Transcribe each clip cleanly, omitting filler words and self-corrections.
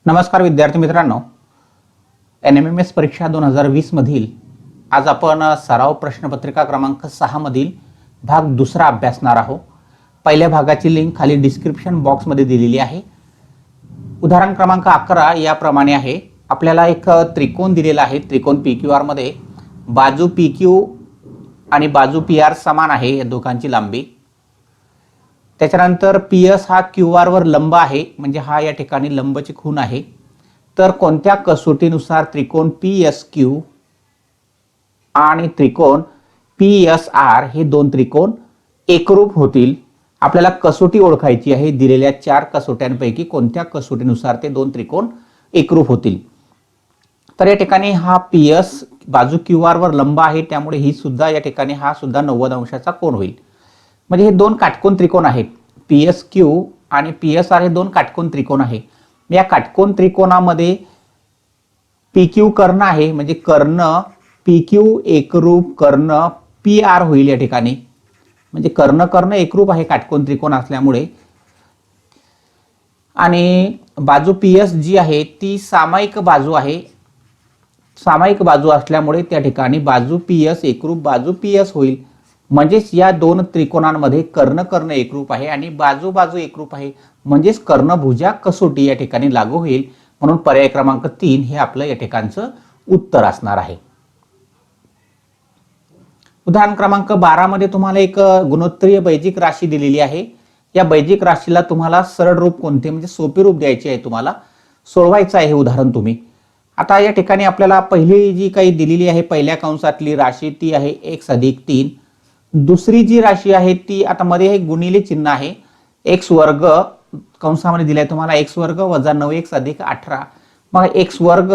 नमस्कार विद्यार्थी मित्रांनो, NMMS परीक्षा 2020 मधील आज आपण सराव प्रश्नपत्रिका क्रमांक 6 मधील भाग दुसरा अभ्यासणार आहोत। पहिल्या भागाची लिंक खाली डिस्क्रिप्शन बॉक्समध्ये दिलेली आहे। उदाहरण क्रमांक 11 याप्रमाणे आहे। आपल्याला एक त्रिकोण दिलेला आहे। त्रिकोण PQR मध्ये बाजू PQ आणि बाजू PR समान आहे, या दोघांची लांबी। त्याच्यानंतर PS हा QR वर लंब आहे, म्हणजे हा या ठिकाणी लंबची खूण आहे। तर कोणत्या कसोटीनुसार त्रिकोण PSQ आणि त्रिकोण PSR हे दोन त्रिकोण एकरूप होतील? आपल्याला कसोटी ओळखायची आहे। दिलेल्या 4 कसोट्यांपैकी कोणत्या कसोटीनुसार ते दोन त्रिकोण एकरूप होतील? तर या ठिकाणी हा PS बाजू QR वर लंब आहे, त्यामुळे ही सुद्धा या ठिकाणी हा सुद्धा 90 अंशाचा कोन होईल। म्हणजे हे दोन काटकोन त्रिकोण आहेत। PSQ आणि PSR हे दोन काटकोन त्रिकोण आहे। या काटकोन त्रिकोणामध्ये PQ कर्ण आहे, म्हणजे कर्ण PQ एकरूप कर्ण PR होईल या ठिकाणी। म्हणजे कर्ण कर्ण एकरूप आहे काटकोन त्रिकोण असल्यामुळे। आणि बाजू PS जी आहे ती सामायिक बाजू आहे। सामायिक बाजू असल्यामुळे त्या ठिकाणी बाजू PS एकरूप बाजू PS होईल। म्हणजेच या दोन त्रिकोणांमध्ये कर्ण कर्ण एकरूप आहे आणि बाजू बाजू एकरूप आहे, म्हणजेच कर्णभुजा कसोटी या ठिकाणी लागू होईल। म्हणून पर्याय क्रमांक 3 हे आपलं या ठिकाणचं उत्तर असणार आहे। उदाहरण क्रमांक 12 मध्ये तुम्हाला एक गुणोत्तरीय बैजिक राशी दिलेली आहे। या बैजिक राशीला तुम्हाला सरळ रूप कोणते, म्हणजे सोपे रूप द्यायचे आहे, तुम्हाला सोडवायचं आहे उदाहरण तुम्ही। आता या ठिकाणी आपल्याला पहिली जी काही दिलेली आहे पहिल्या कंसातली राशी ती आहे x अधिक 3। दुसरी जी राशी आहे ती आता मध्ये एक गुणिले चिन्ह आहे, x वर्ग कंसामध्ये दिलाय तुम्हाला x वर्ग वजा 9x अधिक 18। मग x वर्ग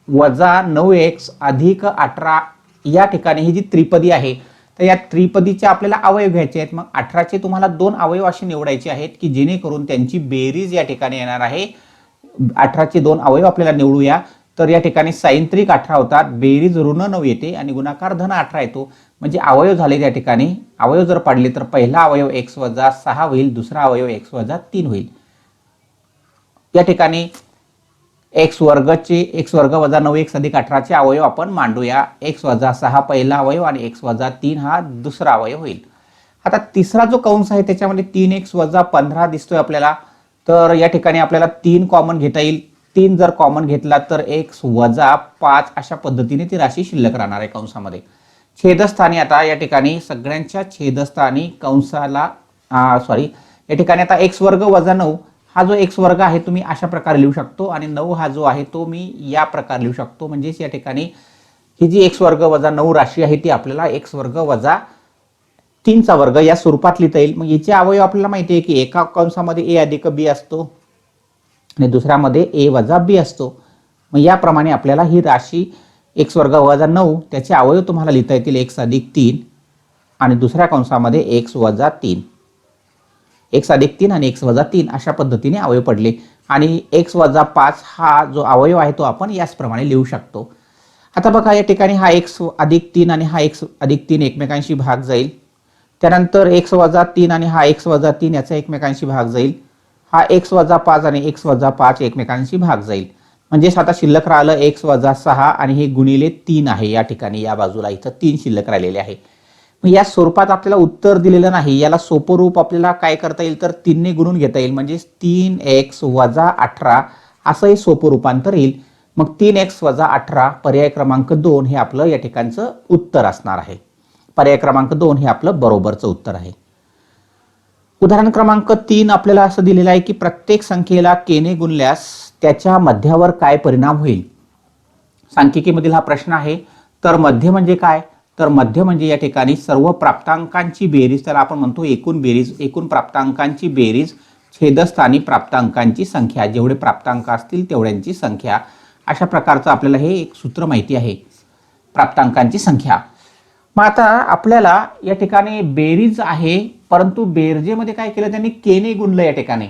वजा 9x अधिक 18 या ठिकाणी ही जी त्रिपदी आहे, तर या त्रिपदीचे आपल्याला अवयव घ्यायचे आहेत। मग 18 चे तुम्हाला दोन अवयव असे निवडायचे आहेत की जेणेकरून त्यांची बेरीज या ठिकाणी येणार आहे। 18 चे दोन अवयव आपल्याला निवडूया। तर या ठिकाणी साइन त्रिक 18 होतात, बेरीज ऋण 9 येते आणि गुणाकार धन 18 येतो। म्हणजे अवयव झाले त्या ठिकाणी, अवयव जर पाडले तर पहिला अवयव x वजा 6 होईल, दुसरा अवयव x वजा 3 होईल। या ठिकाणी x वर्ग वजा 9x अधिक 18 चे अवयव आपण मांडूया। x वजा 6 पहिला अवयव आणि x वजा 3 हा दुसरा अवयव होईल। आता तिसरा जो कंस आहे त्याच्यामध्ये 3x वजा 15 दिसतोय आपल्याला। तर या ठिकाणी आपल्याला 3 कॉमन घेता येईल। 3 जर कॉमन घेतला तर x वजा 5 अशा पद्धतीने ती राशी शिल्लक राहणार आहे कंसामध्ये। छेदस्थानी आता या ठिकाणी सगळ्यांच्या छेदस्थानी कंसाला या ठिकाणी आता x वर्ग वजा 9 हा जो x वर्ग आहे तुम्ही अशा प्रकारे लिहू शकतो आणि 9 हा जो आहे तो मी या प्रकारे लिहू शकतो। म्हणजे या ठिकाणी ही जी x वर्ग वजा 9 राशी आहे ती आपल्याला x वर्ग वजा 3 चा वर्ग या स्वरूपात लिहिता येईल। मग याचे अवयव आपल्याला माहिती आहे की एका कंसामध्ये a अधिक b असतो आणि दुसऱ्यामध्ये a वजा b असतो। मग याप्रमाणे आपल्याला ही राशी x वर्ग वजा 9 त्याचे अवयव तुम्हाला लिहिता येतील x अधिक 3 आणि दुसऱ्या कंसामध्ये x वजा 3, x अधिक 3 आणि x वजा 3 अशा पद्धतीने अवयव पडले। आणि x वजा 5 हा जो अवयव आहे तो आपण याचप्रमाणे लिहू शकतो। आता बघा या ठिकाणी हा x अधिक 3 आणि हा x अधिक 3 एकमेकांशी भाग जाईल। त्यानंतर x वजा 3 आणि हा x वजा 3 याचा एकमेकांशी भाग जाईल। हा x वजा 5 आणि x वजा 5 एकमेकांशी भाग जाईल। म्हणजे आता शिल्लक राहिलं x वजा 6 आणि हे गुणिले 3 आहे। या ठिकाणी या बाजूला इथं 3 शिल्लक राहिलेले आहे। मग या स्वरूपात आपल्याला उत्तर दिलेलं नाही, याला सोपं रूप आपल्याला काय करता येईल तर 3 ने गुणून घेता येईल, म्हणजे 3x वजा 18 असं हे सोपं रूपांतर येईल। मग 3x वजा 18 पर्याय क्रमांक 2 हे आपलं या ठिकाणचं उत्तर असणार आहे। पर्याय क्रमांक 2 हे आपलं बरोबरचं उत्तर आहे। उदाहरण क्रमांक 3 आपल्याला असं दिलेलं आहे की प्रत्येक संख्येला k ने गुणल्यास त्याच्या मध्यावर काय परिणाम होईल? सांख्यिकीमधील हा प्रश्न आहे। तर मध्य म्हणजे काय? तर मध्य म्हणजे या ठिकाणी सर्व प्राप्तांकांची बेरीज, त्याला आपण म्हणतो एकूण बेरीज, एकूण प्राप्तांकांची बेरीज छेदस्थानी प्राप्तांकांची संख्या, जेवढे प्राप्तांक असतील तेवढ्यांची संख्या, अशा प्रकारचं आपल्याला हे एक सूत्र माहिती आहे, प्राप्तांकांची संख्या। मग आता आपल्याला या ठिकाणी बेरीज आहे, परंतु बेरजेमध्ये काय केलं त्यांनी k ने गुणलं या ठिकाणी।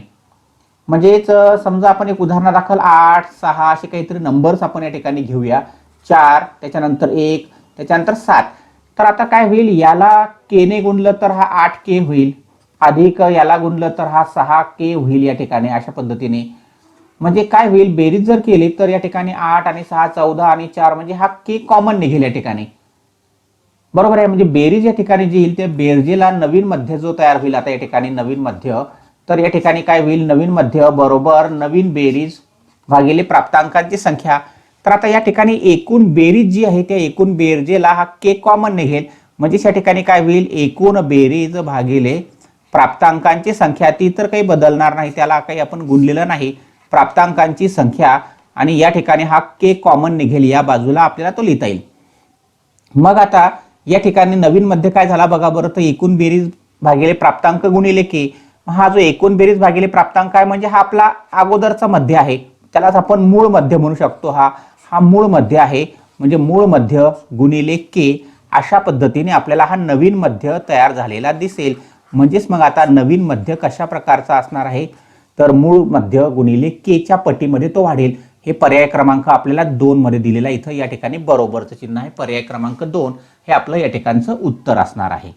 म्हणजेच समजा आपण एक उदाहरणादाखल 8, 6 असे काहीतरी नंबर्स आपण या ठिकाणी घेऊया, 4 त्याच्यानंतर 1 त्याच्यानंतर 7। तर आता काय होईल, याला k ने गुणलं तर हा 8k होईल, अधिक याला गुणलं तर हा 6k होईल या ठिकाणी अशा पद्धतीने। म्हणजे काय होईल, बेरीज जर केली तर या ठिकाणी 8 आणि 6 14 आणि 4 म्हणजे हा के कॉमन निघेल या ठिकाणी, बरोबर आहे. म्हणजे बेरीज या ठिकाणी जी येईल त्या बेरजेला नवीन मध्य जो तयार होईल आता या ठिकाणी नवीन मध्य, तर या ठिकाणी काय होईल, नवीन मध्य बरोबर नवीन बेरीज भागिले प्राप्तांकांची संख्या. तर आता या ठिकाणी एकूण बेरीज जी आहे त्या एकूण बेरजेला हा के कॉमन निघेल, म्हणजे या ठिकाणी काय होईल, एकूण बेरीज भागिले प्राप्तांकांची संख्या, ती तर काही बदलणार नाही, त्याला काही आपण गुणलेलं नाही, प्राप्तांकांची संख्या, आणि या ठिकाणी हा के कॉमन निघेल, या बाजूला आपल्याला तो लिहिता येईल. मग आता या ठिकाणी नवीन मध्ये काय झाला बघा बरं, तर एकूण बेरीज भागिले प्राप्तांक गुणिले के. हा जो एकूण बेरीज भागिले प्राप्तांक आहे म्हणजे हा आपला अगोदरचा मध्य आहे, त्यालाच आपण मूळ मध्य म्हणू शकतो. हा मूळ मध्य आहे, म्हणजे मूळ मध्य गुणिले के, अशा पद्धतीने आपल्याला हा नवीन मध्य तयार झालेला दिसेल. म्हणजेच मग आता नवीन मध्य कशा प्रकारचा असणार आहे, तर मूळ मध्य गुणिले के च्या पटीमध्ये तो वाढेल. हे पर्याय क्रमांक आपल्याला 2 मध्ये दिलेला, इथं या ठिकाणी बरोबरचं चिन्ह आहे, पर्याय क्रमांक 2 हे आपलं या ठिकाणचं उत्तर असणार आहे.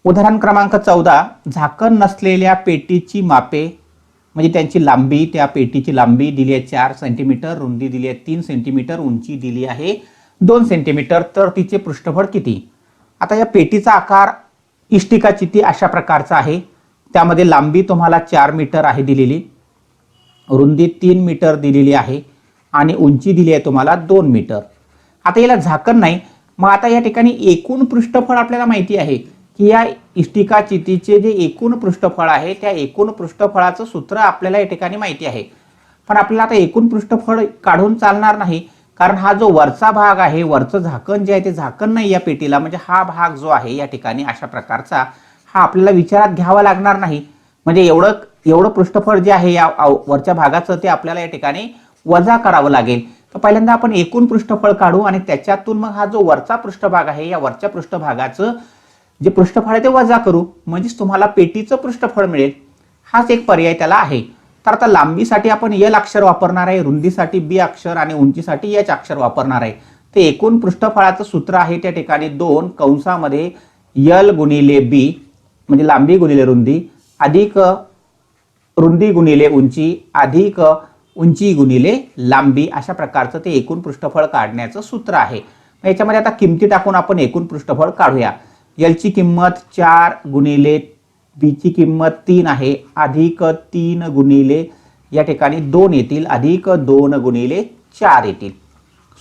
उदाहरण क्रमांक 14, झाकण नसलेल्या पेटीची मापे म्हणजे त्यांची लांबी, त्या पेटीची लांबी दिली आहे 4 सेंटीमीटर, रुंदी दिली आहे 3 सेंटीमीटर, उंची दिली आहे 2 सेंटीमीटर, तर तिचे पृष्ठफळ किती. आता या पेटीचा आकार इष्टिका चिती अशा प्रकारचा आहे, त्यामध्ये लांबी तुम्हाला 4 मीटर आहे दिलेली, रुंदी 3 मीटर दिलेली आहे आणि उंची दिली आहे तुम्हाला 2 मीटर. आता याला झाकण नाही, मग आता या ठिकाणी एकूण पृष्ठफळ आपल्याला माहिती आहे की या इष्टिका चितीचे जे एकूण पृष्ठफळ आहे त्या एकूण पृष्ठफळाचं सूत्र आपल्याला या ठिकाणी माहिती आहे. पण आपल्याला आता एकूण पृष्ठफळ काढून चालणार नाही, कारण हा जो वरचा भाग आहे, वरचं झाकण जे आहे ते झाकण नाही या पेटीला, म्हणजे हा भाग जो आहे या ठिकाणी अशा प्रकारचा हा आपल्याला विचारात घ्यावा लागणार नाही. म्हणजे एवढं पृष्ठफळ जे आहे या वरच्या भागाचं ते आपल्याला या ठिकाणी वजा करावं लागेल. तर पहिल्यांदा आपण एकूण पृष्ठफळ काढू आणि त्याच्यातून मग हा जो वरचा पृष्ठभाग आहे या वरच्या पृष्ठभागाचं जे पृष्ठफळ आहे ते वजा करू, म्हणजेच तुम्हाला पेटीचं पृष्ठफळ मिळेल. हाच एक पर्याय त्याला आहे. तर आता लांबीसाठी आपण एल अक्षर वापरणार आहे, रुंदीसाठी बी अक्षर आणि उंचीसाठी एच अक्षर वापरणार आहे. तर एकूण पृष्ठफळाचं सूत्र आहे त्या ठिकाणी 2 कंसामध्ये एल गुणिले बी म्हणजे लांबी गुणिले रुंदी अधिक रुंदी गुणिले उंची अधिक उंची गुणिले लांबी, अशा प्रकारचं ते एकूण पृष्ठफळ काढण्याचं सूत्र आहे. याच्यामध्ये आता किमती टाकून आपण एकूण पृष्ठफळ काढूया. एल ची किंमत 4 गुणिले बी ची किंमत 3 आहे अधिक 3 गुणिले या ठिकाणी 2 येतील अधिक 2 गुणिले 4 येतील.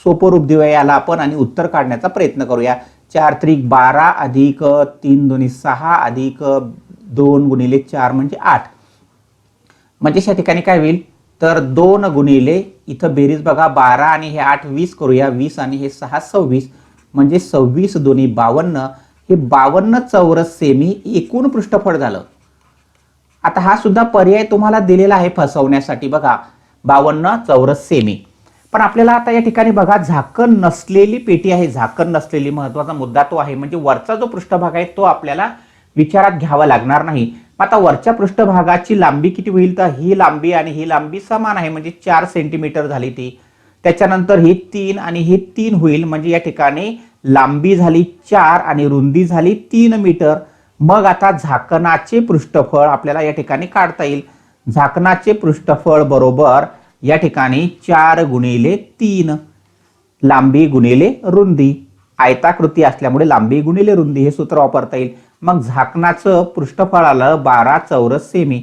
सोपं रूप देऊया याला आपण आणि उत्तर काढण्याचा प्रयत्न करूया. 4 त्रिक 12 अधिक 3 दोन्ही 6 अधिक 2 गुणिले 4 म्हणजे 8. म्हणजे या ठिकाणी काय होईल, तर 2 गुणिले इथं बेरीज बघा 12 आणि हे 8 20 करूया, 20 आणि हे 6 26 म्हणजे 26 दोन्ही 52, हे 52 चौरस सेमी एकूण पृष्ठफळ झालं. आता हा सुद्धा पर्याय तुम्हाला दिलेला आहे फसवण्यासाठी बघा, 52 चौरस सेमी. पण आपल्याला आता या ठिकाणी बघा झाकण नसलेली पेटी आहे, झाकण नसलेली महत्वाचा मुद्दा तो आहे, म्हणजे वरचा जो पृष्ठभाग आहे तो आपल्याला विचारात घ्यावा लागणार नाही. आता वरच्या पृष्ठभागाची लांबी किती होईल, तर ही लांबी आणि ही लांबी समान आहे म्हणजे 4 सेंटीमीटर झाली ती. त्याच्यानंतर ही 3 आणि ही 3 होईल म्हणजे या ठिकाणी लांबी झाली 4 आणि रुंदी झाली 3 मीटर. मग आता झाकणाचे पृष्ठफळ आपल्याला या ठिकाणी काढता येईल. झाकणाचे पृष्ठफळ बरोबर या ठिकाणी 4 गुणिले 3 लांबी गुणिले रुंदी, आयताकृती असल्यामुळे लांबी गुणिले रुंदी हे सूत्र वापरता येईल. मग झाकणाचं पृष्ठफळ आलं 12 चौरस सेमी.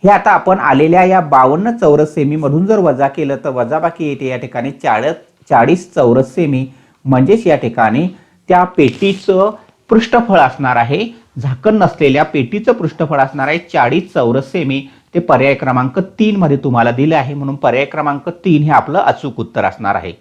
हे आता आपण आलेल्या या 52 चौरस सेमी मधून जर वजा केलं तर वजाबाकी येते या ठिकाणी 40 चौरस सेमी. म्हणजेच या ठिकाणी त्या पेटीचं पृष्ठफळ असणार आहे, झाकण नसलेल्या पेटीचं पृष्ठफळ असणार आहे 40 चौरस सेमी. ते पर्याय क्रमांक 3 मध्ये तुम्हाला दिले आहे, म्हणून पर्याय क्रमांक 3 हे आपलं अचूक उत्तर असणार आहे.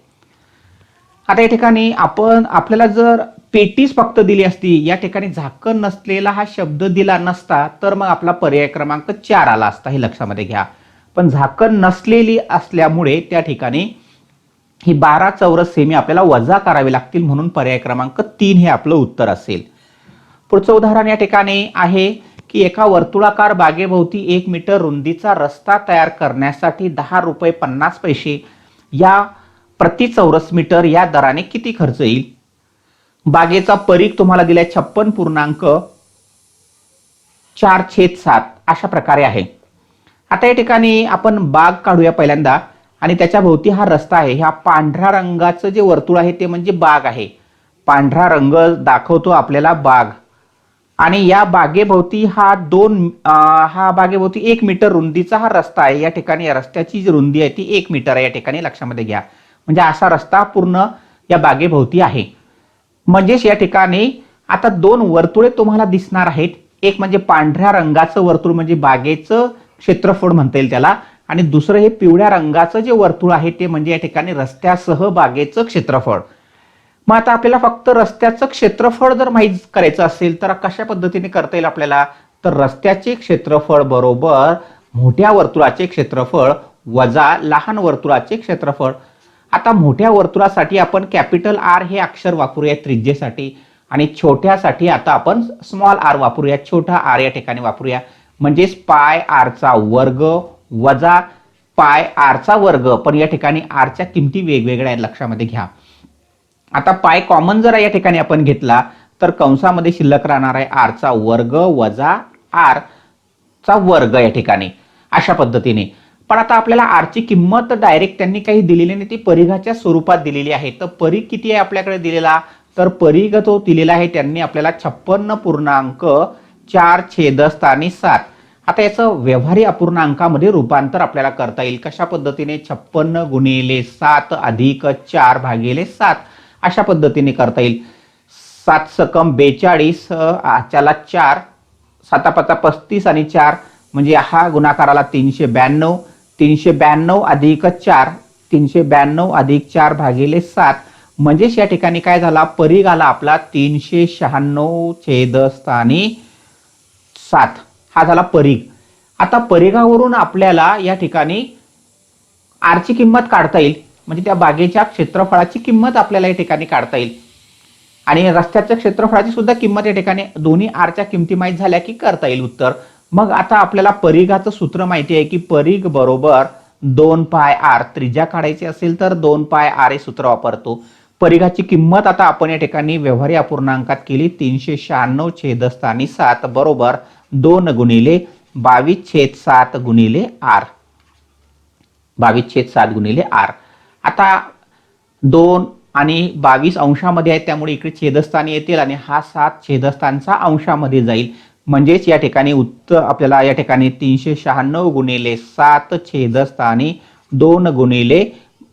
आता या ठिकाणी आपल्याला जर पेटीच फक्त दिली असती, या ठिकाणी झाकण नसलेला हा शब्द दिला नसता, तर मग आपला पर्याय क्रमांक 4 आला असता, हे लक्षामध्ये घ्या. पण झाकण नसलेली असल्यामुळे त्या ठिकाणी ही 12 चौरस सेमी आपल्याला वजा करावे लागतील, म्हणून पर्याय क्रमांक 3 हे आपलं उत्तर असेल. पुढचं उदाहरण या ठिकाणी आहे की एका वर्तुळाकार बागेभोवती 1 मीटर रुंदीचा रस्ता तयार करण्यासाठी 10 रुपये 50 पैसे या प्रति चौरस मीटर या दराने किती खर्च येईल. बागेचा परीघ तुम्हाला दिलाय 56.4/7 अशा प्रकारे आहे. आता या ठिकाणी आपण बाग काढूया पहिल्यांदा आणि त्याच्या भोवती हा रस्ता आहे. ह्या पांढऱ्या रंगाचं जे वर्तुळ आहे ते म्हणजे बाग आहे. पांढरा रंग दाखवतो आपल्याला बाग. आणि या बागेभोवती हा बागेभोवती 1 मीटर रुंदीचा हा रस्ता आहे. या ठिकाणी या रस्त्याची जी रुंदी आहे ती 1 मीटर आहे. या ठिकाणी लक्षामध्ये घ्या. म्हणजे असा रस्ता पूर्ण या बागेभोवती आहे. म्हणजेच या ठिकाणी आता 2 वर्तुळे तुम्हाला दिसणार आहेत. एक म्हणजे पांढऱ्या रंगाचं वर्तुळ म्हणजे बागेचं क्षेत्रफळ म्हणता येईल त्याला, आणि दुसरं हे पिवळ्या रंगाचं जे वर्तुळ आहे ते म्हणजे या ठिकाणी रस्त्यासह बागेचं क्षेत्रफळ. मग आता आपल्याला फक्त रस्त्याचं क्षेत्रफळ जर माहीत करायचं असेल तर कशा पद्धतीने करता येईल आपल्याला, तर रस्त्याचे क्षेत्रफळ बरोबर मोठ्या वर्तुळाचे क्षेत्रफळ वजा लहान वर्तुळाचे क्षेत्रफळ. आता मोठ्या वर्तुळासाठी आपण कॅपिटल आर हे अक्षर वापरूया त्रिज्येसाठी, आणि छोट्यासाठी आता आपण स्मॉल आर वापरूया, छोटा आर या ठिकाणी वापरूया. म्हणजेच पाय आरचा वर्ग वजा पाय आरचा वर्ग, पण या ठिकाणी आरच्या किमती वेगवेगळ्या आहेत लक्षामध्ये घ्या. आता पाय कॉमन जर या ठिकाणी आपण घेतला तर कंसामध्ये शिल्लक राहणार आहे आरचा वर्ग वजा आर चा वर्ग या ठिकाणी, अशा पद्धतीने. पण आता आपल्याला आरची किंमत डायरेक्ट त्यांनी काही दिलेली नाही, ती परिघाच्या स्वरूपात दिलेली आहे. तर परिघ किती आहे आपल्याकडे दिलेला, तर परिघ तो दिलेला आहे त्यांनी आपल्याला 56.4/7. आता याचं व्यवहारी अपूर्णांकामध्ये रूपांतर आपल्याला करता येईल. कशा पद्धतीने, 56 गुणिले 7 अधिक 4/7 अशा पद्धतीने करता येईल. 7 सकम 42, त्याला 4, 7 5 35 आणि 4 म्हणजे हा गुणाकाराला 392. 392 अधिक 4, 392 अधिक 4/7 म्हणजेच या ठिकाणी काय झाला, परिघ आला आपला 396/7. हा झाला परिघ. आता परिघावरून आपल्याला या ठिकाणी आरची किंमत काढता येईल, म्हणजे त्या बागेच्या क्षेत्रफळाची किंमत आपल्याला या ठिकाणी काढता येईल. आणि रस्त्याच्या क्षेत्रफळाची सुद्धा किंमत या ठिकाणी दोन्ही आरच्या किमती माहीत झाल्या की करता येईल उत्तर. मग आता आपल्याला परिघाचं सूत्र माहिती आहे की परिघ बरोबर 2 पाय आर, त्रिज्या काढायची असेल तर 2 पाय आर हे सूत्र वापरतो. परिघाची किंमत आता आपण या ठिकाणी व्यवहारी अपूर्णांकात केली, 396/7 बरोबर 2 गुणिले 22/7 गुणिले आर. 22/7 गुणिले आर. आता 2 आणि 22 अंशामध्ये आहेत त्यामुळे इकडे छेदस्थानी येतील आणि हा 7 छेदस्थानचा अंशामध्ये जाईल. म्हणजेच या ठिकाणी उत्तर आपल्याला या ठिकाणी 396 गुणिले 7 छेदस्थानी 2 गुणिले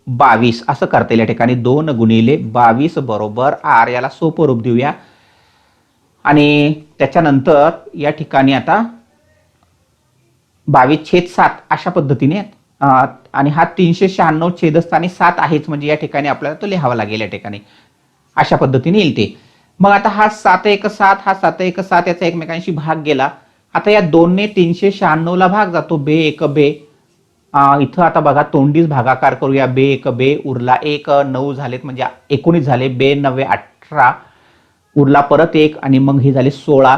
22 असं करता येईल. या ठिकाणी 2 गुणिले 22 बरोबर आर. याला सोपं रूप देऊया आणि त्याच्यानंतर या ठिकाणी आता 22/7 अशा पद्धतीने, आणि हा 396 छेदस्थानी 7 आहेच, म्हणजे या ठिकाणी आपल्याला तो लिहावा लागेल. या ठिकाणी अशा पद्धतीने येईल ते. मग आता हा 7/1/7, हा 7/1/7 याचा एकमेकांशी भाग गेला. आता या 2 ने 396 ला भाग जातो, बे 1 बे. इथं आता बघा तोंडीच भागाकार करूया, बे 1 बे, उरला 1, 9 झालेत म्हणजे 19 झाले, बे 9 18, उरला परत 1 आणि मग हे झाले 16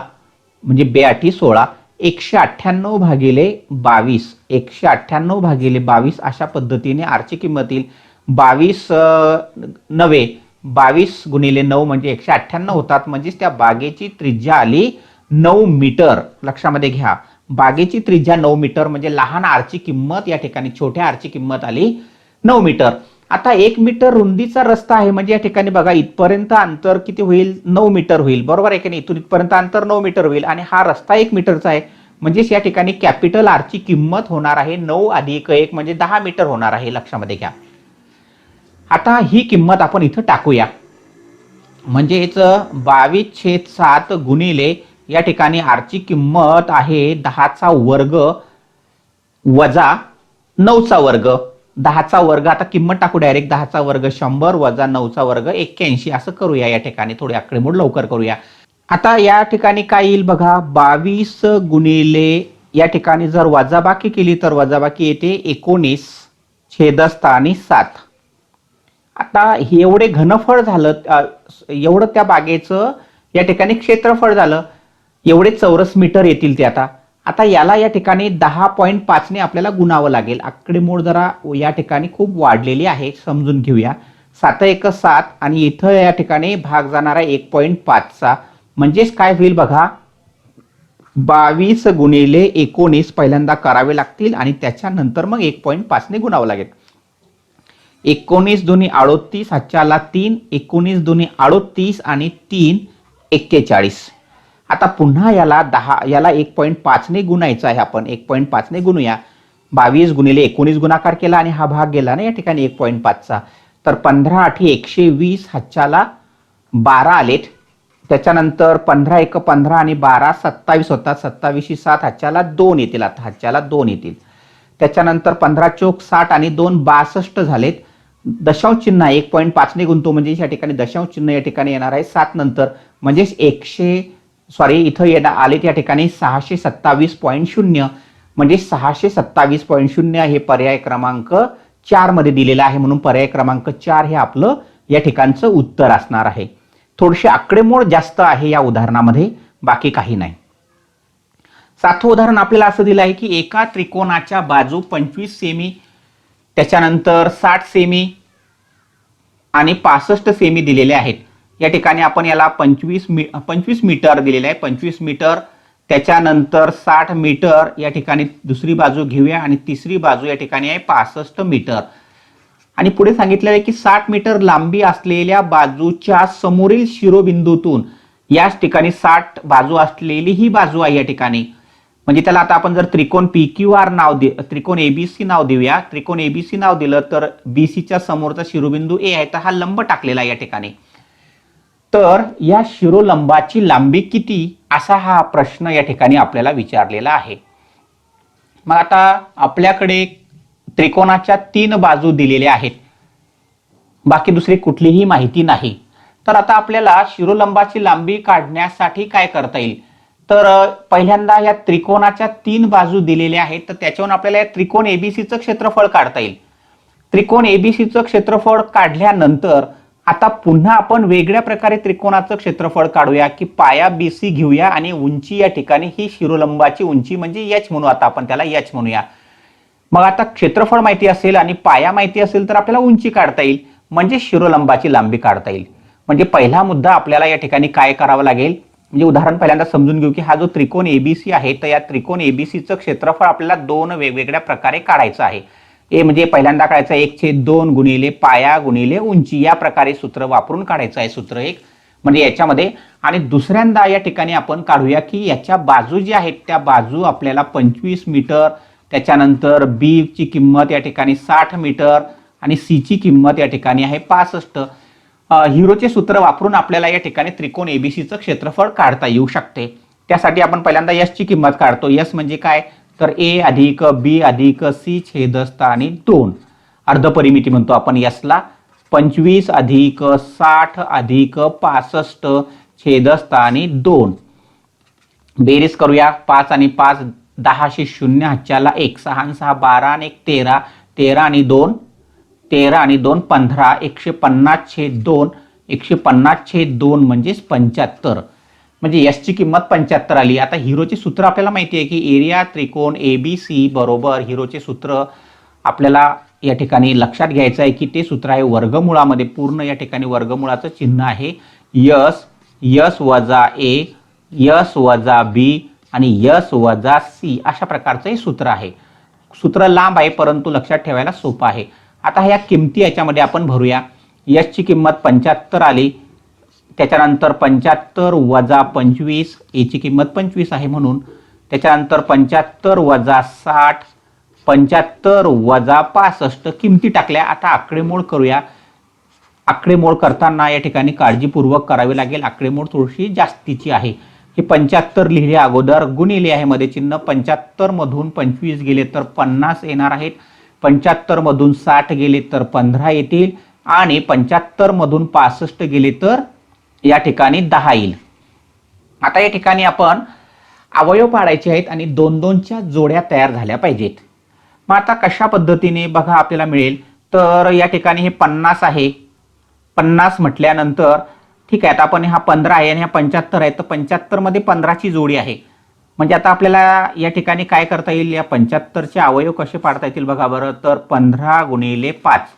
म्हणजे बे 8 16. 198 भागिले 22, 198 भागिले 22 अशा पद्धतीने आरची किंमत येईल. 22 गुणिले 9 म्हणजे 198 होतात. म्हणजेच त्या बागेची त्रिज्या आली 9 मीटर. लक्षामध्ये घ्या, बागेची त्रिज्या 9 मीटर म्हणजे लहान आरची किंमत या ठिकाणी, छोट्या आरची किंमत आली 9 मीटर. आता 1 मीटर रुंदीचा रस्ता आहे म्हणजे या ठिकाणी बघा इथपर्यंत अंतर किती होईल, 9 मीटर होईल, बरोबर आहे की नाही. इथून इथपर्यंत अंतर 9 मीटर होईल आणि हा रस्ता 1 मीटरचा आहे. म्हणजेच या ठिकाणी कॅपिटल आरची किंमत होणार आहे 9 अधिक 1 म्हणजे 10 मीटर होणार आहे. लक्षामध्ये घ्या. आता ही किंमत आपण इथं टाकूया, म्हणजेच 22/7 गुणिले या ठिकाणी आरची किंमत आहे 10चा वर्ग वजा 9चा वर्ग. 10चा वर्ग, आता किंमत टाकू डायरेक्ट, 10चा वर्ग 100 वजा 9चा वर्ग 81 असं करूया. या ठिकाणी थोडी आकडेमोड लवकर करूया. आता या ठिकाणी काय येईल बघा, 22 गुणिले या ठिकाणी जर वजाबाकी केली तर वजाबाकी येते 19 छेदस्थानी 7. आता एवढे घनफळ झालं, एवढं त्या बागेचं या ठिकाणी क्षेत्रफळ झालं, एवढे चौरस मीटर येतील ते. आता याला या ठिकाणी 10.5 ने आपल्याला गुणावं लागेल. आकडेमोड जरा या ठिकाणी खूप वाढलेली आहे, समजून घेऊया. 7/1/7 आणि इथं या ठिकाणी भाग जाणार आहे 1.5चा. म्हणजेच काय होईल बघा, 22 गुणिले 19 पहिल्यांदा करावे लागतील आणि त्याच्यानंतर मग 1.5 ने गुणावं लागेल. 19 दुनी 38, हातच्याला 3, 19 दुनी 38 आणि 3 41. आता पुन्हा याला 1.5 ने गुणायचं आहे. आपण 1.5 ने गुणूया. 22 गुणिले 19 गुणाकार केला आणि हा भाग गेला ना या ठिकाणी 1.5 चा. तर 15 8 120, हातच्याला 12 आलेत. त्याच्यानंतर 15 1 15 आणि 12 27 होतात. 27 7, हातच्याला 2 येतील. आता हातच्याला 2 येतील. त्याच्यानंतर 15 चोक 60 आणि 2 62 झालेत. दशांश चिन्ह 1.5 ने गुणतो म्हणजे या ठिकाणी दशांश चिन्ह या ठिकाणी येणार आहे 7 नंतर, म्हणजे इथं येणार आलेत या ठिकाणी 627.0, म्हणजे 627.0 हे पर्याय क्रमांक 4 मध्ये दिलेलं आहे. म्हणून पर्याय क्रमांक 4 हे आपलं या ठिकाणचं उत्तर असणार आहे. थोडीशी आकडेमोड जास्त आहे या उदाहरणामध्ये, बाकी काही नाही. 7वं उदाहरण आपल्याला असं दिलं आहे की एका त्रिकोणाच्या बाजू 25 सेमी, त्याच्यानंतर 60 सेमी आणि 65 सेमी दिलेले आहेत. या ठिकाणी आपण याला 25 मीटर दिलेले आहे. 25 मीटर, त्याच्यानंतर 60 मीटर या ठिकाणी दुसरी बाजू घेऊया आणि तिसरी बाजू या ठिकाणी आहे 65 मीटर. आणि पुढे सांगितलेलं आहे की 60 मीटर लांबी असलेल्या बाजूच्या समोरील शिरोबिंदूतून याच ठिकाणी 60 बाजू असलेली ही बाजू आहे या ठिकाणी. म्हणजे त्याला आता आपण जर त्रिकोण PQR त्रिकोण ABC नाव देऊया. त्रिकोण ABC नाव दिलं तर BCच्या समोरचा शिरोबिंदू A आहे, तर हा लंब टाकलेला आहे या ठिकाणी. तर या शिरोलंबाची लांबी किती, असा हा प्रश्न या ठिकाणी आपल्याला विचारलेला आहे. मग आता आपल्याकडे त्रिकोणाच्या 3 बाजू दिलेल्या आहेत, बाकी दुसरी कुठलीही माहिती नाही. तर आता आपल्याला शिरोलंबाची लांबी काढण्यासाठी काय करता येईल, तर पहिल्यांदा या त्रिकोणाच्या 3 बाजू दिलेल्या आहेत, तर त्याच्यावरून आपल्याला या त्रिकोण ABCचं क्षेत्रफळ काढता येईल. त्रिकोण ABCचं क्षेत्रफळ काढल्यानंतर आता पुन्हा आपण वेगळ्या प्रकारे त्रिकोणाचं क्षेत्रफळ काढूया की पाया BC घेऊया आणि उंची या ठिकाणी ही शिरोलंबाची उंची म्हणजे H म्हणू. आता आपण त्याला H म्हणूया. मग आता क्षेत्रफळ माहिती असेल आणि पाया माहिती असेल तर आपल्याला उंची काढता येईल, म्हणजे शिरोलंबाची लांबी काढता येईल. म्हणजे पहिला मुद्दा आपल्याला या ठिकाणी काय करावं लागेल, म्हणजे उदाहरण पहिल्यांदा समजून घेऊ की हा जो त्रिकोण ABC आहे, तर या त्रिकोण ABCचं क्षेत्रफळ आपल्याला 2 वेगवेगळ्या प्रकारे काढायचं आहे. म्हणजे पहिल्यांदा काढायचं 1/2 गुणिले पाया गुणिले उंची, या प्रकारे सूत्र वापरून काढायचं आहे सूत्र 1 म्हणजे याच्यामध्ये. आणि दुसऱ्यांदा या ठिकाणी आपण काढूया की याच्या बाजू जी आहेत त्या बाजू आपल्याला 25 मीटर, त्याच्यानंतर B ची किंमत या ठिकाणी 60 मीटर आणि C ची किंमत या ठिकाणी आहे 65. हिरोचे सूत्र वापरून आपल्याला या ठिकाणी त्रिकोण ABCचं क्षेत्रफळ काढता येऊ शकते. त्यासाठी आपण पहिल्यांदा S ची किंमत काढतो. S म्हणजे काय, तर A अधिक B अधिक C छेदस्थानी 2, अर्धपरिमिती म्हणतो आपण S ला. 25 अधिक 60 अधिक 65 छेदस्थानी 2. बेरीज करूया. 5 आणि 5 10 शी 0, हातच्याला 1, 6 आणि 6 12 आणि 1 13, 13 आणि 2 15, 150/2, 150/2 म्हणजेच 75, म्हणजे S ची किंमत 75 आली. आता हिरोचे सूत्र आपल्याला माहिती आहे की एरिया त्रिकोण ABC बरोबर हिरोचे सूत्र आपल्याला या ठिकाणी लक्षात घ्यायचं आहे की ते सूत्र आहे वर्गमुळामध्ये, पूर्ण या ठिकाणी वर्गमुळाचं चिन्ह आहे S वजा A, S वजा B आणि S वजा C, अशा प्रकारचं हे सूत्र आहे. सूत्र लांब आहे परंतु लक्षात ठेवायला सोपं आहे. आता ह्या किमती याच्यामध्ये आपण भरूया. S ची किंमत 75 आली, त्याच्यानंतर 75 वजा 25, A ची किंमत 25 आहे म्हणून, त्याच्यानंतर 75 वजा 60, 75 वजा 65 किमती टाकल्या. आता आकडेमोड करूया. आकडेमोड करताना या ठिकाणी काळजीपूर्वक करावी लागेल, आकडेमोड थोडीशी जास्तीची आहे. हे 75 लिहिले अगोदर, गुणिले आहे मध्ये चिन्ह. 75 मधून 25 गेले तर 50 येणार आहेत, 75 मधून 60 गेले तर 15 येतील आणि 75 मधून 65 गेले तर या ठिकाणी 10 येईल. आता या ठिकाणी आपण अवयव पाडायचे आहेत आणि 2-2च्या जोड्या तयार झाल्या पाहिजेत. मग आता कशा पद्धतीने बघा आपल्याला मिळेल, तर या ठिकाणी हे 50 आहे. 50 म्हटल्यानंतर ठीक आहे, आता आपण हा 15 आहे आणि हा 75 आहे, तर 75 मध्ये 15ची जोडी आहे. म्हणजे आता आपल्याला या ठिकाणी काय करता येईल, या 75चे अवयव कसे पाडता येतील बघा बरं. तर 15 गुणिले 5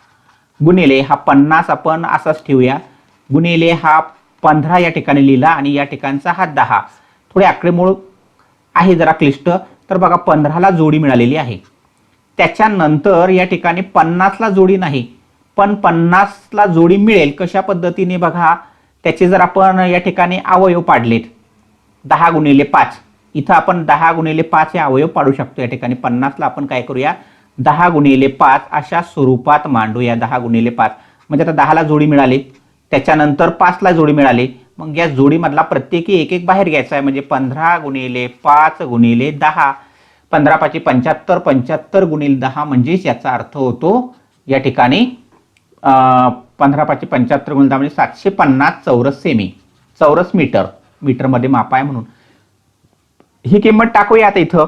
गुणिले हा 50 आपण असाच ठेवूया, गुणिले हा 15 या ठिकाणी लिहिला आणि या ठिकाणचा हा 10. थोडे आकडेमोड आहे जरा क्लिष्ट. तर बघा 15ला जोडी मिळालेली आहे. त्याच्यानंतर या ठिकाणी 50ला जोडी नाही, पण 50ला जोडी मिळेल कशा पद्धतीने बघा. त्याचे जर आपण या ठिकाणी अवयव पाडलेत 10 गुणिले 5, इथं आपण 10 गुणिले 5 हे अवयव पाडू शकतो. या ठिकाणी 50ला आपण काय करूया, 10 गुणिले 5 अशा स्वरूपात मांडूया. 10 गुणिले 5 म्हणजे आता 10ला जोडी मिळाली, त्याच्यानंतर 5ला जोडी मिळाली. मग या जोडीमधला प्रत्येकी एक एक बाहेर घ्यायचा आहे. म्हणजे 15 गुणिले 5 गुणिले 10, 15 5 75, 75 गुणिले 10 म्हणजेच याचा अर्थ होतो या ठिकाणी 15 5 75 गुणिले 10 म्हणजे 750 चौरस सेमी, चौरस मीटर. मीटरमध्ये माप आहे म्हणून ही किंमत टाकूया. आता इथं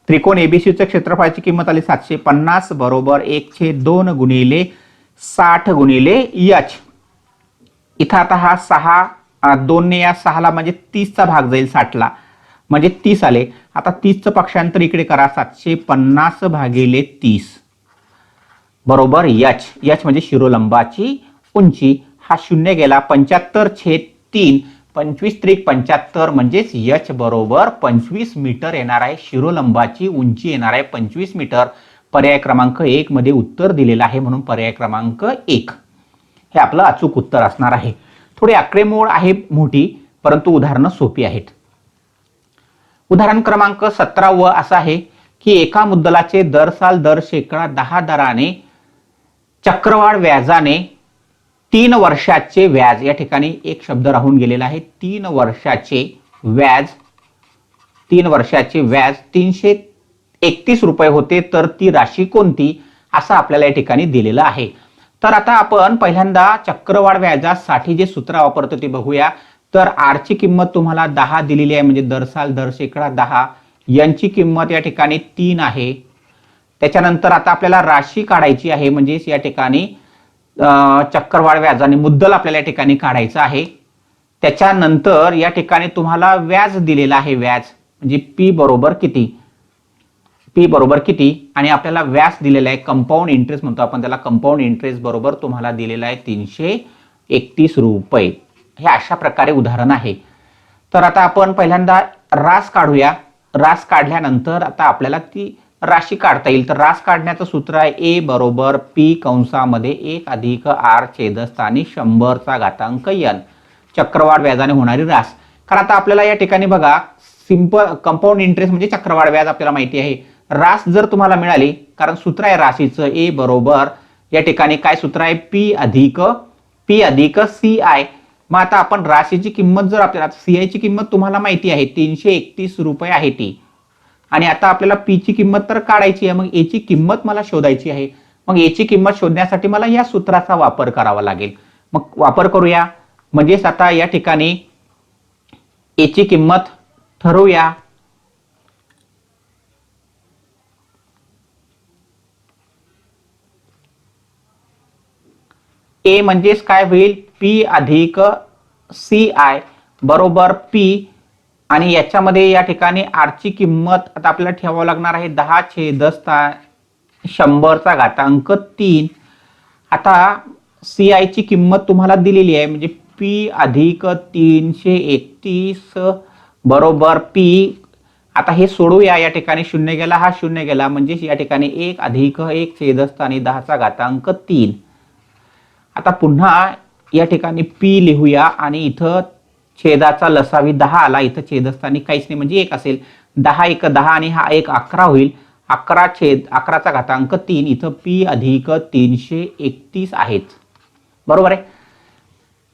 त्रिकोण एबीसीचं क्षेत्रफळाची किंमत आली 750 बरोबर 1/2 गुणिले 60 गुणिले एच. इथं आता हा 6 2 ने या 6ला म्हणजे 30चा भाग जाईल 60ला, म्हणजे 30 आले. आता 30चं पक्षांतर इकडे करा, 750 भागिले 30 बरोबर एच. एच म्हणजे शिरोलंबाची उंची. हा शून्य गेला, 75/3, 25 त्रिक 75 म्हणजेच एच बरोबर 25 मीटर येणार आहे. शिरोलंबाची उंची येणार आहे 25 मीटर. पर्याय क्रमांक 1 मध्ये उत्तर दिलेलं आहे, म्हणून पर्याय क्रमांक 1 हे आपलं अचूक उत्तर असणार आहे. थोडी आकडेमोड आहे मोठी, परंतु उदाहरणं सोपी आहेत. उदाहरण क्रमांक 17 असं आहे की एका मुद्दलाचे दर साल दर शेकडा 10 दराने चक्रवाढ व्याजाने 3 वर्षाचे व्याज, या ठिकाणी एक शब्द राहून गेलेला आहे. 3 वर्षाचे व्याज, 3 वर्षाचे व्याज 331 रुपये होते, तर ती राशी कोणती असं आपल्याला या ठिकाणी दिलेलं आहे. तर आता आपण पहिल्यांदा चक्रवाढ व्याजासाठी जे सूत्र वापरतो ते बघूया. तर आर ची किंमत तुम्हाला 10 दिलेली आहे, म्हणजे दर साल दर शेकडा 10. यांची किंमत या ठिकाणी 3 आहे. त्याच्यानंतर आता आपल्याला राशी काढायची आहे, म्हणजे या ठिकाणी चक्रवाढ व्याजाने मुद्दल आपल्याला या ठिकाणी काढायचं आहे. त्याच्यानंतर या ठिकाणी तुम्हाला व्याज दिलेला आहे. व्याज म्हणजे पी बरोबर किती, पी बरोबर किती, आणि आपल्याला व्याज दिलेला आहे कंपाऊंड इंटरेस्ट म्हणतो आपण त्याला. कंपाऊंड इंटरेस्ट बरोबर तुम्हाला दिलेला आहे 331 रुपये. हे अशा प्रकारे उदाहरण आहे. तर आता आपण पहिल्यांदा रास काढूया. रास काढल्यानंतर आता आपल्याला ती राशी काढता येईल. तर रास काढण्याचं सूत्र आहे ए बरोबर पी कंसामध्ये 1 अधिक आर छेदस्थानी 100चा घातांक n, चक्रवाढ व्याजाने होणारी रास. कारण आता आपल्याला या ठिकाणी बघा सिंपल कंपाऊंड इंटरेस्ट म्हणजे चक्रवाढ व्याज आपल्याला माहिती आहे. रास जर तुम्हाला मिळाली, कारण सूत्र आहे राशीचं ए बरोबर या ठिकाणी काय सूत्र आहे, पी अधिक सी आय. मग आता आपण राशीची किंमत जर आपल्याला, सी आय ची किंमत तुम्हाला माहिती आहे 331 रुपये आहे ती, आणि आता आपल्याला पी ची किंमत तर काढायची आहे. मग ए ची किंमत मला शोधायची आहे. मग ए ची किंमत शोधण्यासाठी मला या सूत्राचा वापर करावा लागेल. मग वापर करूया. म्हणजेच आता या ठिकाणी ए ची किंमत ठरवूया. ए म्हणजेच काय होईल, पी अधिक सी आय बरोबर पी, आणि याच्यामध्ये या ठिकाणी आर ची किंमत आता आपल्याला ठेवावं लागणार आहे 10 छेदस्थानी 100चा घातांक 3. आता सी आय ची किंमत तुम्हाला दिलेली आहे, म्हणजे पी अधिक 331 बरोबर पी. आता हे सोडूया. या ठिकाणी शून्य गेला, हा शून्य गेला, म्हणजे या ठिकाणी 1 अधिक 1 छेदस्थानी 10चा घातांक 3. आता पुन्हा या ठिकाणी पी लिहूया, आणि इथं छेदाचा लसावी 10 आला, इथं छेदस्थानी काहीच नाही म्हणजे 1 असेल. 10 1 10 आणि हा 1 11 होईल. 11चा घातांक 3. इथं पी अधिक 331 आहेत, बरोबर आहे.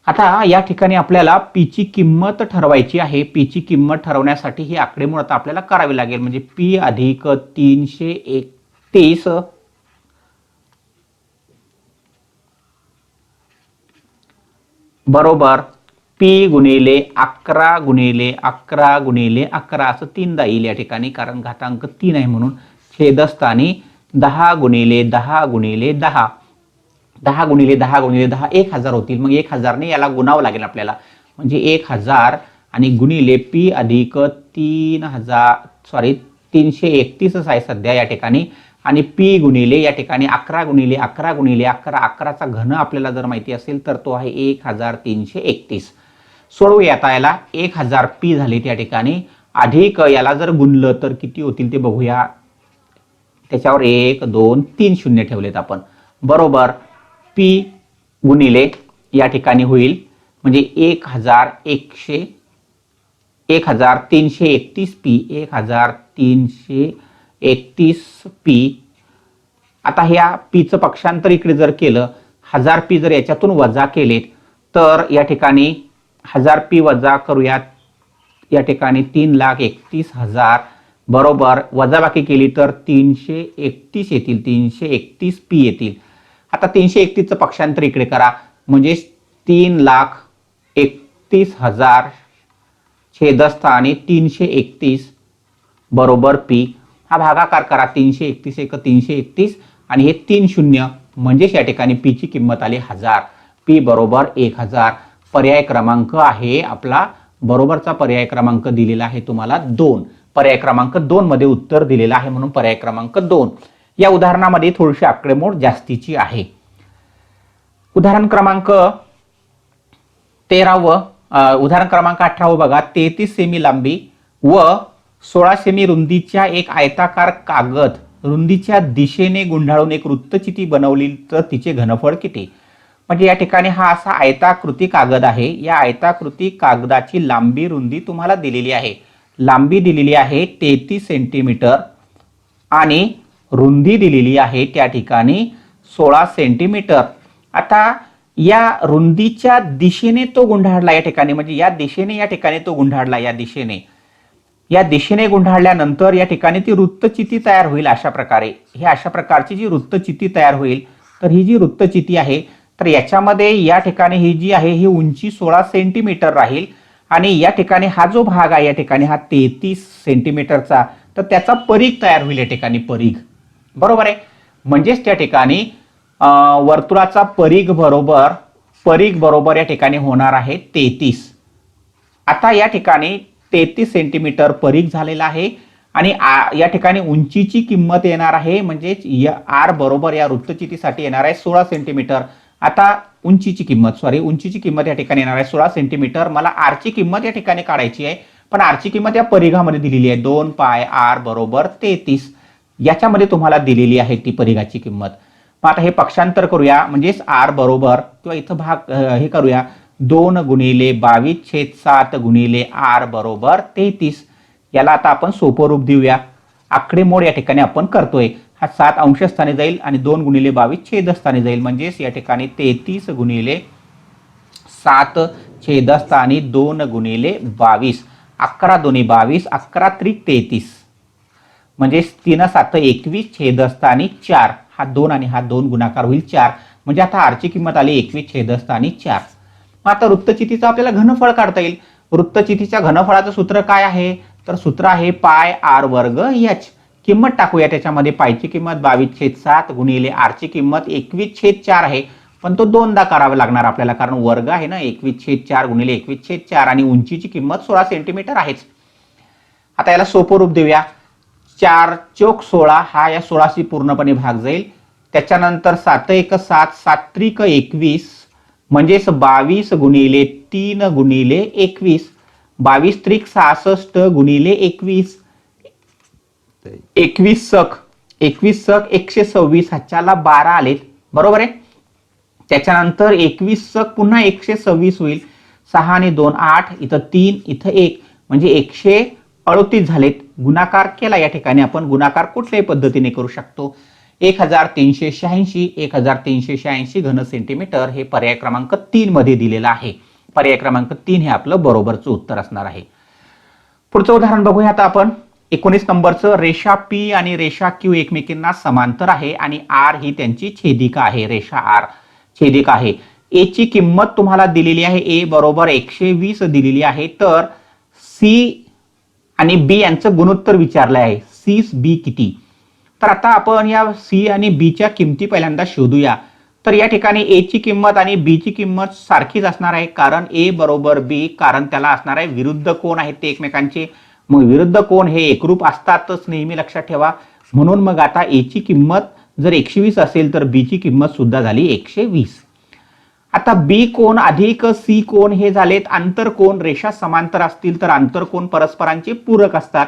आता या ठिकाणी आपल्याला पी ची किंमत ठरवायची आहे. पी ची किंमत ठरवण्यासाठी ही आकडेमोड आता आपल्याला करावी लागेल. म्हणजे पी अधिक 331 बरोबर पी गुणिले 11 गुणिले 11 गुणिले 11 असं 3दा येईल या ठिकाणी, कारण घातांक 3 आहे म्हणून. छेदस्थानी 10 गुणिले 10 गुणिले 10, 10 गुणिले 10 गुणिले 10 1000 होतील. मग 1000 ने याला गुणावं लागेल आपल्याला, म्हणजे 1000 आणि गुणिले पी अधिक 331 आहे सध्या या ठिकाणी, आणि पी गुणिले या ठिकाणी 11 गुणिले 11 गुणिले 11, 11चा घन आपल्याला जर माहिती असेल तर तो आहे 1331. सोडवूया आता याला. 1000 पी झाले त्या ठिकाणी, अधिक याला जर गुणलं तर किती होतील ते बघूया. त्याच्यावर 1 2 3 शून्य ठेवलेत आपण, बरोबर पी गुणिले या ठिकाणी होईल म्हणजे 1331 पी, 1331 पी. आता ह्या पीचं पक्षांतर इकडे जर केलं, 1000 पी जर याच्यातून वजा केलेत तर या ठिकाणी 1000 पी वजा करूयात, या ठिकाणी 3,31,000 बरोबर वजाबाकी केली तर 331 येतील, 331 पी येतील. आता 331चं पक्षांतर इकडे करा म्हणजे 3,31,000 छेदस्थानी 331 बरोबर पी. हा भागाकार करा, 331 एक 331 आणि हे 3 शून्य म्हणजेच या ठिकाणी पी ची किंमत आली 1000. पी बरोबर 1000. पर्याय क्रमांक आहे आपला, बरोबरचा पर्याय क्रमांक दिलेला आहे तुम्हाला 2. पर्याय क्रमांक 2 मध्ये उत्तर दिलेलं आहे म्हणून पर्याय क्रमांक 2. या उदाहरणामध्ये थोडीशी आकडेमोड जास्तीची आहे. उदाहरण क्रमांक 13 उदाहरण क्रमांक 18 बघा. 33 सेमी लांबी व 16 सेमी रुंदीच्या एक आयताकार कागद रुंदीच्या दिशेने गुंडाळून एक वृत्तचिती बनवली तर तिचे घनफळ किती. म्हणजे या ठिकाणी हा असा आयताकृती कागद आहे. या आयताकृती कागदाची लांबी रुंदी तुम्हाला दिलेली आहे. लांबी दिलेली आहे 33 सेंटीमीटर आणि रुंदी दिलेली आहे त्या ठिकाणी 16 सेंटीमीटर. आता या रुंदीच्या दिशेने तो गुंडाळला या ठिकाणी, म्हणजे या दिशेने या ठिकाणी तो गुंडाळला, या दिशेने गुंडाळल्यानंतर या ठिकाणी ती वृत्तचिती तयार होईल अशा प्रकारे. हे अशा प्रकारची जी वृत्तचिती तयार होईल, तर ही जी वृत्तचिती आहे तर याच्यामध्ये या ठिकाणी ही जी आहे ही उंची 16 सेंटीमीटर राहील आणि या ठिकाणी हा जो भाग आहे या ठिकाणी हा 33 सेंटीमीटरचा, तर त्याचा परीघ तयार होईल या ठिकाणी, परीघ बरोबर आहे. म्हणजेच त्या ठिकाणी वर्तुळाचा परीघ बरोबर या ठिकाणी होणार आहे 33. आता या ठिकाणी 33 सेंटीमीटर परीघ झालेला आहे आणि या ठिकाणी उंचीची किंमत येणार आहे म्हणजे आर बरोबर या वृत्तचितीसाठी येणार आहे 16 सेंटीमीटर. आता उंचीची किंमत या ठिकाणी येणार आहे 16 सेंटीमीटर. मला आरची किंमत या ठिकाणी काढायची आहे, पण आरची किंमत या परिघामध्ये दिलेली आहे 2 पाय आर बरोबर 33. याच्यामध्ये तुम्हाला दिलेली आहे ती परिघाची किंमत. मग आता हे पक्षांतर करूया म्हणजेच आर बरोबर किंवा इथं भाग हे करूया 2 गुणिले 22/7 गुणिले आर बरोबर 33. याला आता आपण सोपं रूप देऊया. आकडेमोड या ठिकाणी आपण करतोय. हा 7 अंशस्थानी जाईल आणि 2 गुणिले 22 छेदस्थानी जाईल म्हणजेच या ठिकाणी 33 गुणिले 7 छेदस्थानी 2 गुणिले 22. 11 दोन्ही 22, 11 त्रिक 33 म्हणजे 3 7 21 छेदस्थानी 4. हा 2 आणि हा 2 गुणाकार होईल 4. म्हणजे आता आरची किंमत आली 21 छेदस्थानी 4. मग आता वृत्तचितीचं आपल्याला घनफळ काढता येईल. वृत्तचितीच्या घनफळाचं सूत्र काय आहे, तर सूत्र आहे पाय आर वर्ग एच. किंमत टाकूया त्याच्यामध्ये. पायची किंमत 22/7 गुणिले आरची किंमत 21/4 आहे, पण तो दोनदा करावा लागणार आपल्याला कारण वर्ग आहे ना. 21/4 गुणिले 21/4 आणि उंचीची किंमत 16 सेंटीमीटर आहेच. आता याला सोपं रूप देऊया. 4 चोक 16 हा या 16शी पूर्णपणे भाग जाईल. त्याच्यानंतर 7 1 7 7 त्रिक 21 म्हणजेच 22 गुणिले 3 गुणिले 21. 22 त्रिक 66 गुणिले 21. 21 सक 126. ह्याच्याला 12 आलेत बरोबर आहे. त्याच्यानंतर 21 सक पुन्हा 126 होईल. 6 आणि 2 8, इथं 3 इथं 1 म्हणजे 138 झालेत. गुणाकार केला या ठिकाणी आपण. गुणाकार कुठल्याही पद्धतीने करू शकतो. 1386 घन सेंटीमीटर हे पर्याय क्रमांक 3 मध्ये दिलेलं आहे. पर्याय क्रमांक 3 हे आपलं बरोबरचं उत्तर असणार आहे. पुढचं उदाहरण बघूया आता आपण. 19 नंबरचं. रेषा पी आणि रेषा क्यू एकमेकींना समांतर आहे आणि आर ही त्यांची छेदिका आहे. रेषा आर छेदिका आहे. ए ची किंमत तुम्हाला दिलेली आहे. ए बरोबर 120 दिलेली आहे. तर सी आणि बी यांचं गुणोत्तर विचारलं आहे. सी बी किती. तर आता आपण या सी आणि बी च्या किमती पहिल्यांदा शोधूया. तर या ठिकाणी ए ची किंमत आणि बी ची किंमत सारखीच असणार आहे कारण ए बरोबर बी, कारण त्याला असणार आहे विरुद्ध कोण आहेत ते एकमेकांचे. मग विरुद्ध कोण हे एकरूप असतातच नेहमी लक्षात ठेवा. म्हणून मग आता ए ची किंमत जर 120 असेल तर बी ची किंमत सुद्धा झाली 120. आता बी कोण अधिक सी कोण हे झालेत आंतरकोन. रेषा समांतर असतील तर आंतरकोन परस्परांचे पूरक असतात.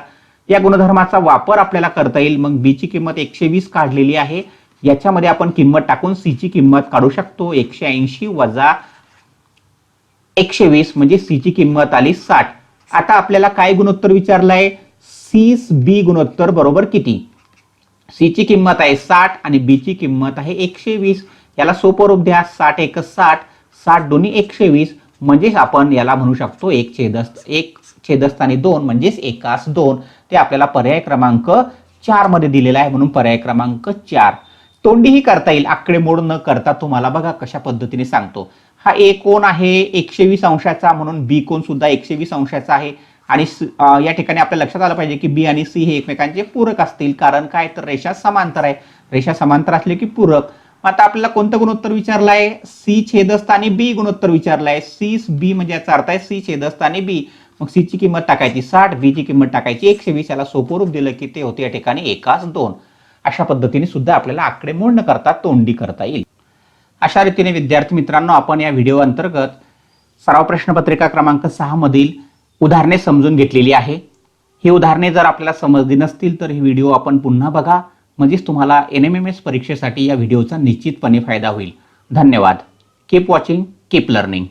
या गुणधर्माचा वापर आपल्याला करता येईल. मग बी ची किंमत 120 काढलेली आहे. याच्यामध्ये आपण किंमत टाकून सी ची किंमत काढू शकतो. 180 वजा 120 म्हणजे सी ची किंमत आली 60. आता आपल्याला काय गुणोत्तर विचारलंय? सी बी गुणोत्तर बरोबर किती? सी ची किंमत आहे 60 आणि बी ची किंमत आहे 120. याला सोपं रूप द्या. 60 एक 60, 60 दोन्ही 120 म्हणजेच आपण याला म्हणू शकतो 1/2 म्हणजेच 1/2. ते आपल्याला पर्याय क्रमांक 4 मध्ये दिलेला आहे म्हणून पर्याय क्रमांक 4. तोंडीही करता येईल आकडेमोड न करता. तुम्हाला बघा कशा पद्धतीने सांगतो. हा ए कोण आहे 120 अंशाचा म्हणून बी कोण सुद्धा 120 अंशाचा आहे. आणि या ठिकाणी आपल्या लक्षात आलं पाहिजे की बी आणि सी हे एकमेकांचे पूरक असतील. कारण काय तर रेषा समांतर आहे. रेषा समांतर असले की पूरक. आता आपल्याला कोणतं गुणोत्तर विचारलंय? सी छेदस्थानी बी गुणोत्तर विचारलंय. सी बी म्हणजे याचा अर्थ आहे सी छेदस्थानी बी. मग सी ची किंमत टाकायची 60, बी ची किंमत टाकायची 120. याला सोपं रूप दिलं की ते होते या ठिकाणी 1/2. अशा पद्धतीने सुद्धा आपल्याला आकडेमोड न करता तोंडी करता येईल. अशा रीतीने विद्यार्थी मित्रांनो आपण या व्हिडिओ अंतर्गत सराव प्रश्नपत्रिका क्रमांक 6 मधील उदाहरणे समजून घेतलेली आहे. ही उदाहरणे जर आपल्याला समजली नसतील तर ही व्हिडिओ आपण पुन्हा बघा. म्हणजेच तुम्हाला NMMS परीक्षेसाठी या व्हिडिओचा निश्चितपणे फायदा होईल. धन्यवाद. Keep watching, keep learning.